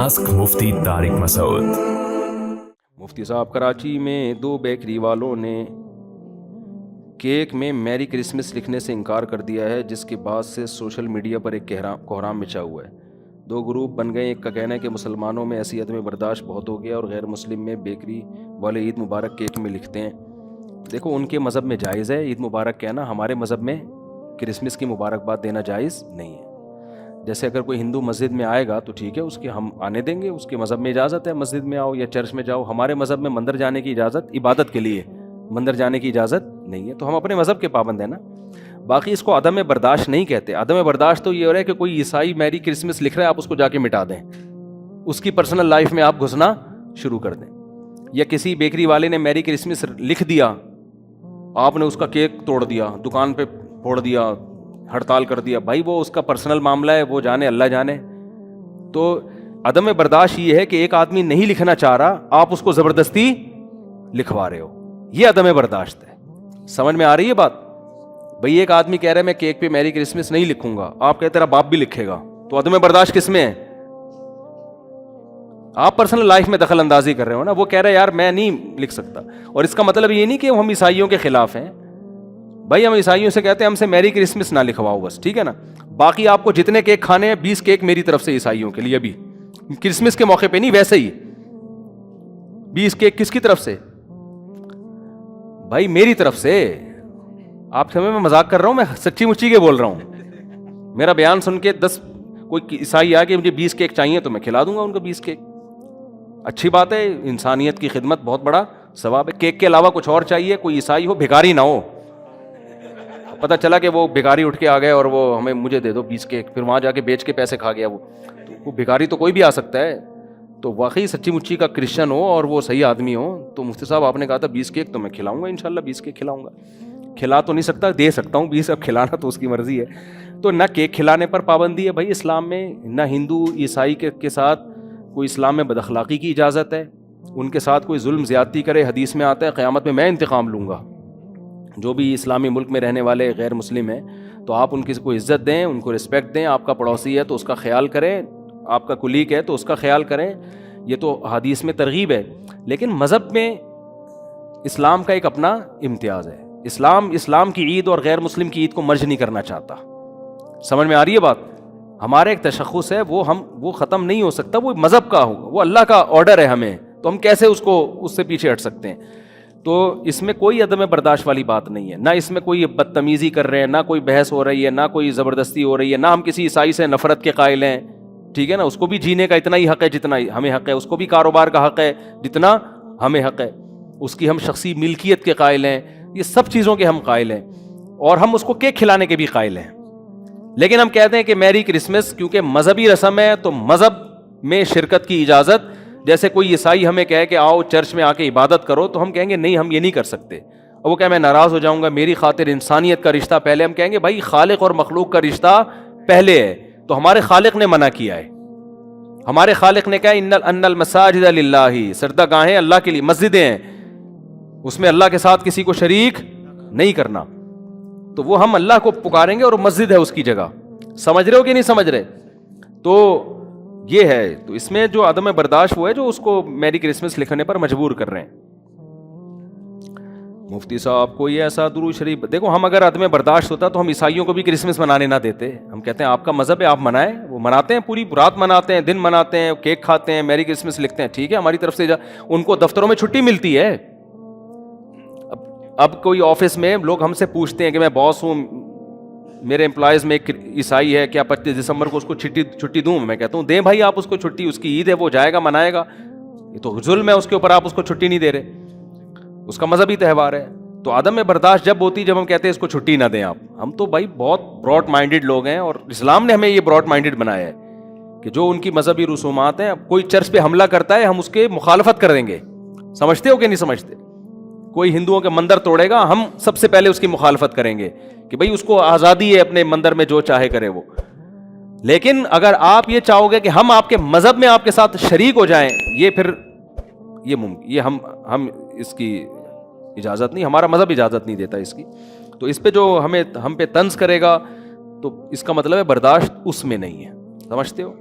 Ask मुफ्ती तारिक मसूद। मुफ्ती साहब, कराची में 2 bakery वालों ने केक में मैरी क्रिसमस लिखने से इनकार कर दिया है, जिसके बाद से सोशल मीडिया पर एक कोहराम मचा हुआ है। 2 ग्रुप बन गए। एक का कहना है कि मुसलमानों में ऐसी अदम बर्दाश्त बहुत हो गया और गैर मुस्लिम में बेकरी वाले ईद मुबारक केक में लिखते हैं। देखो, उनके मज़हब में जायज़ है ईद मुबारक कहना, हमारे मज़हब में क्रिसमस की मुबारकबाद देना जायज़ नहीं है। जैसे अगर कोई हिंदू मस्जिद में आएगा तो ठीक है, उसके हम आने देंगे, उसके मज़हब में इजाज़त है, मस्जिद में आओ या चर्च में जाओ। हमारे मज़हब में मंदिर जाने की इजाज़त इबादत के लिए, मंदिर जाने की इजाज़त नहीं है, तो हम अपने मज़हब के पाबंद हैं ना। बाकी इसको अदम बर्दाश्त नहीं कहते। अदम बर्दाश्त तो ये हो रहा है कि कोई ईसाई मैरी क्रिसमस लिख रहा है, आप उसको जाके मिटा दें, उसकी पर्सनल लाइफ में आप घुसना शुरू कर दें। या किसी बेकरी वाले ने मैरी क्रिसमस लिख दिया, आपने उसका केक तोड़ दिया, दुकान पे फोड़ दिया, हड़ताल कर दिया, भाई वो उसका पर्सनल मामला है, वो जाने, अल्लाह जाने। तो अदम बर्दाश्त ये है कि एक आदमी नहीं लिखना चाह रहा, आप उसको ज़बरदस्ती लिखवा रहे हो, ये अदम बर्दाश्त है। समझ में आ रही है बात? भाई एक आदमी कह रहा है मैं केक पे मैरी क्रिसमस नहीं लिखूंगा, आप कहते तेरा बाप भी लिखेगा, तो अदम बर्दाश्त किस में है? आप पर्सनल लाइफ में दखल अंदाजी कर रहे हो ना। वो कह रहा है यार मैं नहीं लिख सकता, और इसका मतलब ये नहीं कि हम ईसाइयों के खिलाफ हैं। भाई हम ईसाइयों से कहते हैं हमसे मैरी क्रिसमस ना लिखवाओ बस, ठीक है ना। बाकी आपको जितने केक खाने हैं 20 केक मेरी तरफ से ईसाइयों के लिए, अभी क्रिसमस के मौके पे नहीं, वैसे ही 20 केक किसकी तरफ से? भाई मेरी तरफ से। आप समय में मजाक कर रहा हूं, मैं सच्ची मुच्ची के बोल रहा हूं। मेरा बयान सुन के 10 कोई ईसाई आके मुझे 20 केक चाहिए तो मैं खिला दूंगा उनको 20 केक। अच्छी बात है, इंसानियत की खिदमत बहुत बड़ा सवाब है। केक के अलावा कुछ और चाहिए, कोई ईसाई हो, भिखारी ना हो, पता चला कि वो भिखारी उठ के आ गए और वो हमें मुझे दे दो 20 केक, फिर वहाँ जाके बेच के पैसे खा गया वो भिखारी तो कोई भी आ सकता है। तो वाकई सच्ची मुच्ची का क्रिश्चियन हो और वो सही आदमी हो, तो मुफ्ती साहब आपने कहा था 20 केक, तो मैं खिलाऊंगा इंशाल्लाह, 20 केक खिलाऊंगा। खिला तो नहीं सकता, दे सकता हूँ 20, अब खिलाना तो उसकी मर्जी है। तो ना केक खिलाने पर पाबंदी है भाई इस्लाम में, ना हिंदू ईसाई के साथ कोई इस्लाम में बदअखलाक़ी की इजाज़त है, उनके साथ कोई जुल्म ज़्यादती करे, हदीस में आता है क़यामत में मैं इंतकाम लूँगा। जो भी इस्लामी मुल्क में रहने वाले गैर मुस्लिम हैं, तो आप उनकी को इज़्ज़त दें, उनको रिस्पेक्ट दें। आपका पड़ोसी है तो उसका ख्याल करें, आपका कुलीग है तो उसका ख्याल करें, ये तो हदीस में तरगीब है। लेकिन मज़हब में इस्लाम का एक अपना इम्तियाज़ है। इस्लाम की ईद और गैर मुस्लिम की ईद को मर्ज नहीं करना चाहता। समझ में आ रही है बात? हमारा एक तशख़्ख़ुस है, वो ख़त्म नहीं हो सकता, वो मज़हब का होगा, वो अल्लाह का ऑर्डर है हमें, तो हम कैसे उससे पीछे हट सकते हैं? तो इसमें कोई अदम बर्दाश्त वाली बात नहीं है, ना इसमें कोई बदतमीज़ी कर रहे हैं, ना कोई बहस हो रही है, ना कोई ज़बरदस्ती हो रही है, ना हम किसी ईसाई से नफ़रत के कायल हैं, ठीक है ना। उसको भी जीने का इतना ही हक़ है जितना हमें हक़ है, उसको भी कारोबार का हक़ है जितना हमें हक़ है, उसकी हम शख्सी मिल्कियत के कायल हैं, ये सब चीज़ों के हम कायल हैं, और हम उसको केक खिलाने के भी कायल हैं। लेकिन हम कहते हैं कि मैरी क्रिसमस क्योंकि मजहबी रस्म है, तो मज़हब में शिरकत की इजाज़त, जैसे कोई ईसाई हमें कहे कि आओ चर्च में आके इबादत करो, तो हम कहेंगे नहीं, हम ये नहीं कर सकते। और वो कहे मैं नाराज़ हो जाऊंगा, मेरी खातिर इंसानियत का रिश्ता पहले। हम कहेंगे भाई खालिक और मखलूक का रिश्ता पहले है, तो हमारे खालिक ने मना किया है। हमारे खालिक ने कहा इन्नल मसाजिद लिल्लाही, सरदागाहें अल्लाह के लिए, मस्जिदें हैं, उसमें अल्लाह के साथ किसी को शरीक नहीं करना। तो वो हम अल्लाह को पुकारेंगे और मस्जिद है उसकी जगह। समझ रहे हो कि नहीं समझ रहे? तो ये है। तो इसमें जो अदम बर्दाश्त वो है जो उसको मैरी क्रिसमस लिखने पर मजबूर कर रहे हैं। मुफ्ती साहब कोई ऐसा दुरूद शरीफ, देखो हम अगर अदम बर्दाश्त होता तो हम ईसाइयों को भी क्रिसमस मनाने ना देते। हम कहते हैं आपका मजहब है, आप मनाएं। वो मनाते हैं, पूरी रात मनाते हैं, दिन मनाते हैं, केक खाते हैं, मैरी क्रिसमस लिखते हैं, ठीक है, हमारी तरफ से उनको दफ्तरों में छुट्टी मिलती है। अब कोई ऑफिस में लोग हमसे पूछते हैं कि मैं बॉस हूँ, मेरे एम्प्लॉयज़ में एक ईसाई है, क्या 25 दिसंबर को उसको छुट्टी दूं? मैं कहता हूँ दें भाई, आप उसको छुट्टी, उसकी ईद है, वो जाएगा मनाएगा, ये तो जुल्म है उसके ऊपर, आप उसको छुट्टी नहीं दे रहे, उसका मजहबी त्यौहार है। तो आदम में बर्दाश्त जब होती जब हम कहते हैं इसको छुट्टी ना दें आप। हम तो भाई बहुत ब्रॉड माइंडेड लोग हैं, और इस्लाम ने हमें ये ब्रॉड माइंडेड बनाया है कि जो उनकी मजहबी रसूमात हैं, कोई चर्च पे हमला करता है हम उसके मुखालफत कर देंगे। समझते हो कि नहीं समझते? कोई हिंदुओं के मंदिर तोड़ेगा, हम सबसे पहले उसकी मुखालफत करेंगे कि भाई उसको आज़ादी है अपने मंदिर में जो चाहे करे वो। लेकिन अगर आप ये चाहोगे कि हम आपके मजहब में आपके साथ शरीक हो जाएं, ये फिर ये हम इसकी इजाज़त नहीं, हमारा मजहब इजाज़त नहीं देता इसकी। तो इस पे जो हम पे तंज करेगा, तो इसका मतलब है बर्दाश्त उसमें नहीं है। समझते हो?